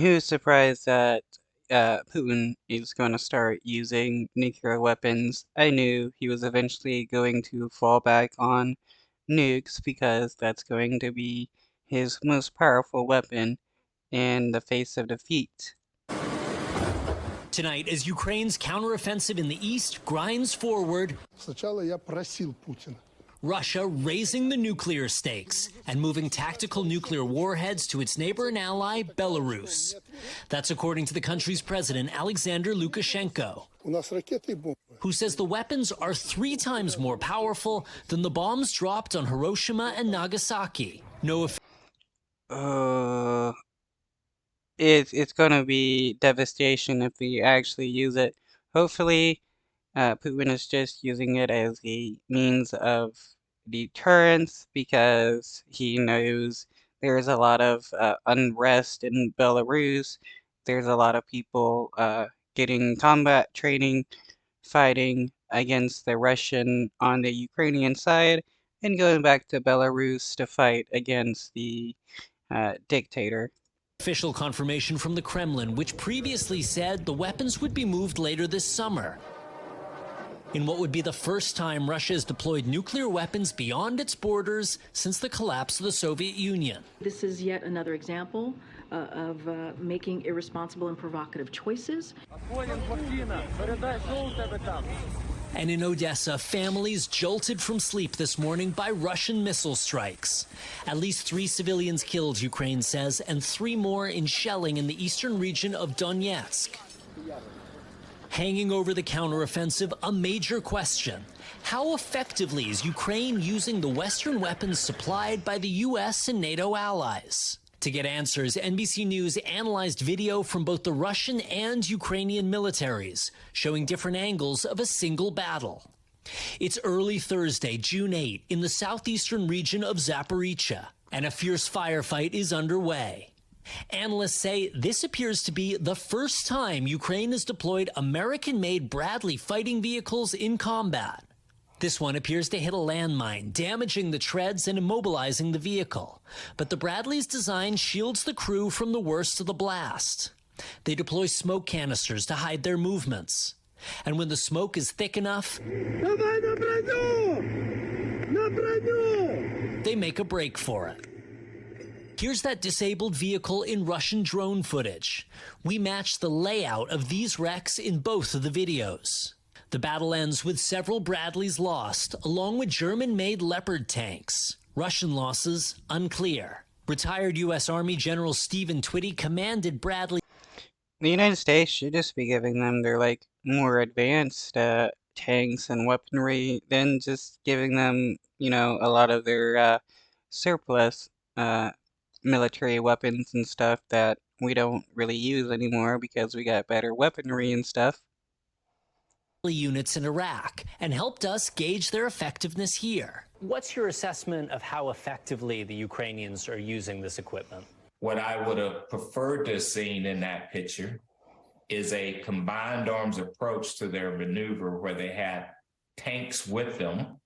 Who's surprised that Putin is going to start using nuclear weapons? I knew he was eventually going to fall back on nukes because that's going to be his most powerful weapon in the face of defeat. Tonight, as Ukraine's counteroffensive in the east grinds forward, Russia raising the nuclear stakes and moving tactical nuclear warheads to its neighbor and ally, Belarus. That's according to the country's president, Alexander Lukashenko, who says the weapons are 3 times more powerful than the bombs dropped on Hiroshima and Nagasaki. It's going to be devastation if we actually use it. Hopefully, Putin is just using it as a means of deterrence because he knows there's a lot of unrest in Belarus. There's a lot of people getting combat training, fighting against the Russian on the Ukrainian side, and going back to Belarus to fight against the dictator. Official confirmation from the Kremlin, which previously said the weapons would be moved later this summer, in what would be the first time Russia has deployed nuclear weapons beyond its borders since the collapse of the Soviet Union. This is yet another example of making irresponsible and provocative choices. And in Odessa, families jolted from sleep this morning by Russian missile strikes. At least 3 civilians killed, Ukraine says, and 3 more in shelling in the eastern region of Donetsk. Hanging over the counteroffensive, a major question. How effectively is Ukraine using the Western weapons supplied by the U.S. and NATO allies? To get answers, NBC News analyzed video from both the Russian and Ukrainian militaries, showing different angles of a single battle. It's early Thursday, June 8, in the southeastern region of Zaporizhzhia, and a fierce firefight is underway. Analysts say this appears to be the first time Ukraine has deployed American-made Bradley fighting vehicles in combat. This one appears to hit a landmine, damaging the treads and immobilizing the vehicle. But the Bradley's design shields the crew from the worst of the blast. They deploy smoke canisters to hide their movements. And when the smoke is thick enough, they make a break for it. Here's that disabled vehicle in Russian drone footage. We match the layout of these wrecks in both of the videos. The battle ends with several Bradleys lost, along with German-made Leopard tanks. Russian losses, unclear. Retired U.S. Army General Stephen Twitty commanded Bradley. The United States should just be giving them their, more advanced tanks and weaponry than just giving them, a lot of their surplus military weapons and stuff that we don't really use anymore because we got better weaponry and stuff. Units in Iraq and helped us gauge their effectiveness here. What's your assessment of how effectively the Ukrainians are using this equipment? What I would have preferred to have seen in that picture is a combined arms approach to their maneuver where they had tanks with them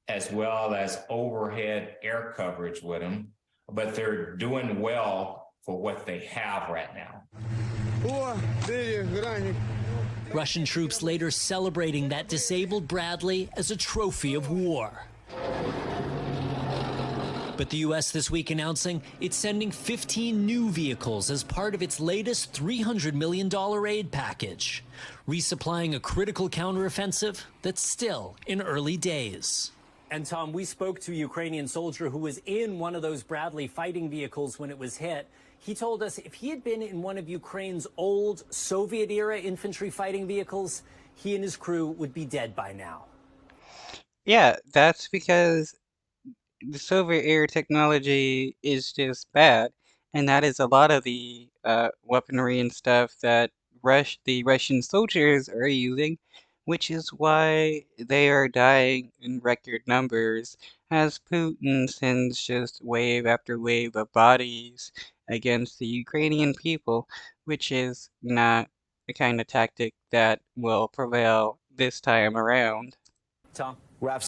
as well as overhead air coverage with them, but they're doing well for what they have right now. Russian troops later celebrating that disabled Bradley as a trophy of war. But the U.S. this week announcing it's sending 15 new vehicles as part of its latest $300 million aid package, resupplying a critical counteroffensive that's still in early days. And Tom, we spoke to a Ukrainian soldier who was in one of those Bradley fighting vehicles when it was hit. He told us if he had been in one of Ukraine's old Soviet-era infantry fighting vehicles, he and his crew would be dead by now. Yeah, that's because the Soviet-era technology is just bad, and that is a lot of the weaponry and stuff that the Russian soldiers are using, which is why they are dying in record numbers as Putin sends just wave after wave of bodies against the Ukrainian people, which is not the kind of tactic that will prevail this time around. Tom?